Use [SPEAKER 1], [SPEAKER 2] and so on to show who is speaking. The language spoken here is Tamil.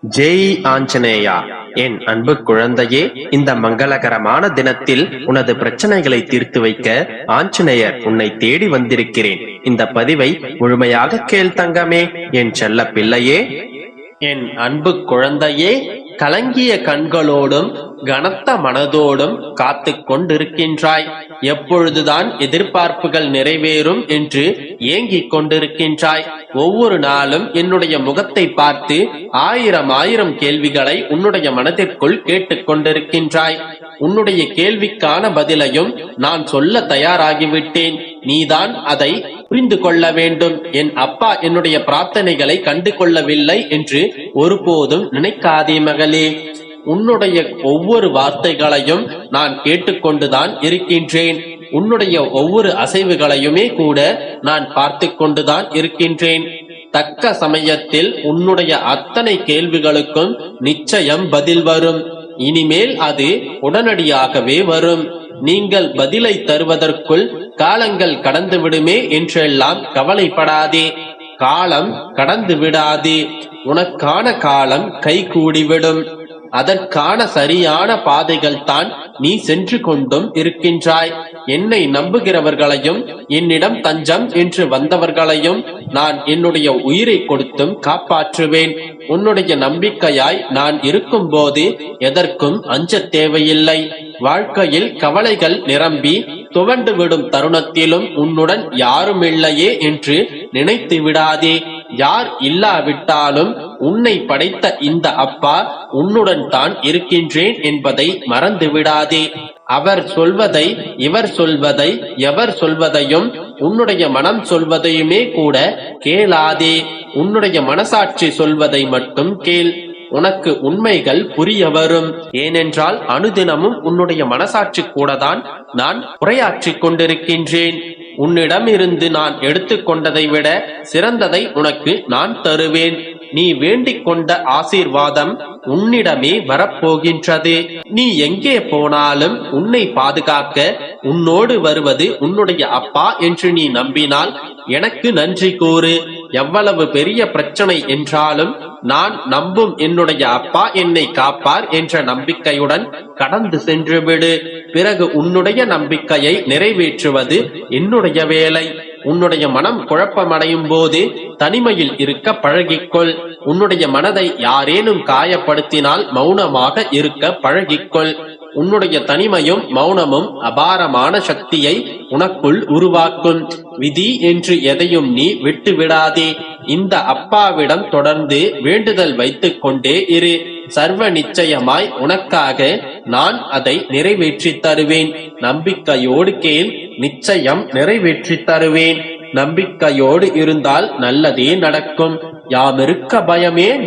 [SPEAKER 1] ஜெய் ஆஞ்சநேயா. என் அன்பு குழந்தையே, இந்த மங்களகரமான தினத்தில் உனது பிரச்சனைகளை தீர்த்து வைக்க ஆஞ்சநேயர் உன்னை தேடி வந்திருக்கிறேன். இந்த பதிவை முழுமையாக கேள் தங்கமே, என் செல்ல பிள்ளையே. என் அன்பு குழந்தையே, கலங்கிய கண்களோடும் கனத்த மனதோடும் காத்து கொண்டிருக்கின்றாய். எப்பொழுதுதான் எதிர்பார்ப்புகள் நிறைவேறும் என்று ஏங்கிக் கொண்டிருக்கின்றாய். ஒவ்வொரு நாளும் என்னுடைய முகத்தை பார்த்து ஆயிரம் கேள்விகளை உன்னுடைய மனதிற்குள் கேட்டுக் கொண்டிருக்கின்றாய். உன்னுடைய கேள்விக்கான பதிலையும் நான் சொல்ல தயாராகிவிட்டேன். நீதான் அதை புரிந்து கொள்ள வேண்டும். என் அப்பா என்னுடைய பிரார்த்தனைகளை கண்டு கொள்ளவில்லை என்று ஒருபோதும் நினைக்காதே மகளே. உன்னுடைய ஒவ்வொரு வார்த்தைகளையும் நான் கேட்டுக்கொண்டுதான் இருக்கின்றேன். உன்னுடைய ஒவ்வொரு அசைவுகளையுமே கூட நான் பார்த்து கொண்டுதான் இருக்கின்றேன். தக்க சமயத்தில் உன்னுடைய அத்தனை கேள்விகளுக்கும் நிச்சயம் பதில் வரும். இனிமேல் அது உடனடியாகவே வரும். நீங்கள் பதிலை தருவதற்குள் காலங்கள் கடந்து விடுமே என்றெல்லாம் கவலைப்படாதே. காலம் கடந்து விடாதே. உனக்கான காலம் கை கூடிவிடும். அதற்கான சரியான பாதைகள் தான் நீ சென்று கொண்டும் இருக்கின்றாய். என்னை நம்புகிறவர்களையும் என்னிடம் தஞ்சம் என்று வந்தவர்களையும் நான் என்னுடைய உயிரை கொடுத்தும் காப்பாற்றுவேன். உன்னுடைய நம்பிக்கையாய் நான் இருக்கும் போது எதற்கும் அஞ்ச தேவையில்லை. வாழ்க்கையில் கவலைகள் நிரம்பி துவண்டு விடும் தருணத்திலும் உன்னுடன் யாரும் இல்லையே என்று நினைத்து விடாதே. யார் இல்லாவிட்டாலும் உன்னை படைத்த இந்த அப்பா உன்னுடன் தான் இருக்கின்றேன் என்பதை மறந்து விடாதே. அவர் சொல்வதை, இவர் சொல்வதை, எவர் சொல்வதையும், உன்னுடைய மனம் சொல்வதையுமே கூட கேளாதே. உன்னுடைய மனசாட்சி சொல்வதை மட்டும் கேள். உனக்கு உண்மைகள் புரிய வரும். ஏனென்றால் அனுதினமும் உன்னுடைய மனசாட்சி கூட தான் நான் உரையாற்றிக் கொண்டிருக்கின்றேன். உன்னிடமிருந்து நான் எடுத்துக்கொண்டதை விட சிறந்ததை உனக்கு நான் தருவேன். நீ வேண்டிக் கொண்ட ஆசீர்வாதம் உன்னிடமே வரப்போகின்றது. நீ எங்கே போனாலும் உன்னை பாதுகாக்க உன்னோடு வருவது உன்னுடைய அப்பா என்று நீ நம்பினால் எனக்கு நன்றி கூறு. எவ்வளவு பெரிய பிரச்சனை என்றாலும் நான் நம்பும் என்னுடைய அப்பா என்னை காப்பார் என்ற நம்பிக்கையுடன் கடந்து சென்று விடு. பிறகு உன்னுடைய நம்பிக்கையை நிறைவேற்றுவது என்னுடைய வேலை. உன்னுடைய மனம் குழப்பமடையும் போது தனிமையில் இருக்க பழகிக்கொள். உன்னுடைய மனதை யாரேனும் காயப்படுத்தினால் மௌனமாக இருக்க பழகிக்கொள். உன்னுடைய தனிமையும் மௌனமும் அபாரமான சக்தியை உனக்குள் உருவாக்கும். விதி என்று எதையும் நீ விட்டு விடாதே. இந்த அப்பாவிடம் தொடர்ந்து வேண்டுதல் வைத்துக் கொண்டே இரு. சர்வ நிச்சயமாய் உனக்காக நான் அதை நிறைவேற்றி தருவேன். நம்பிக்கையோடு கேள், நிச்சயம் நிறைவேற்றி தருவேன். நம்பிக்கையோடு இருந்தால் நல்லதே நடக்கும். யாமிருக்க பயமே.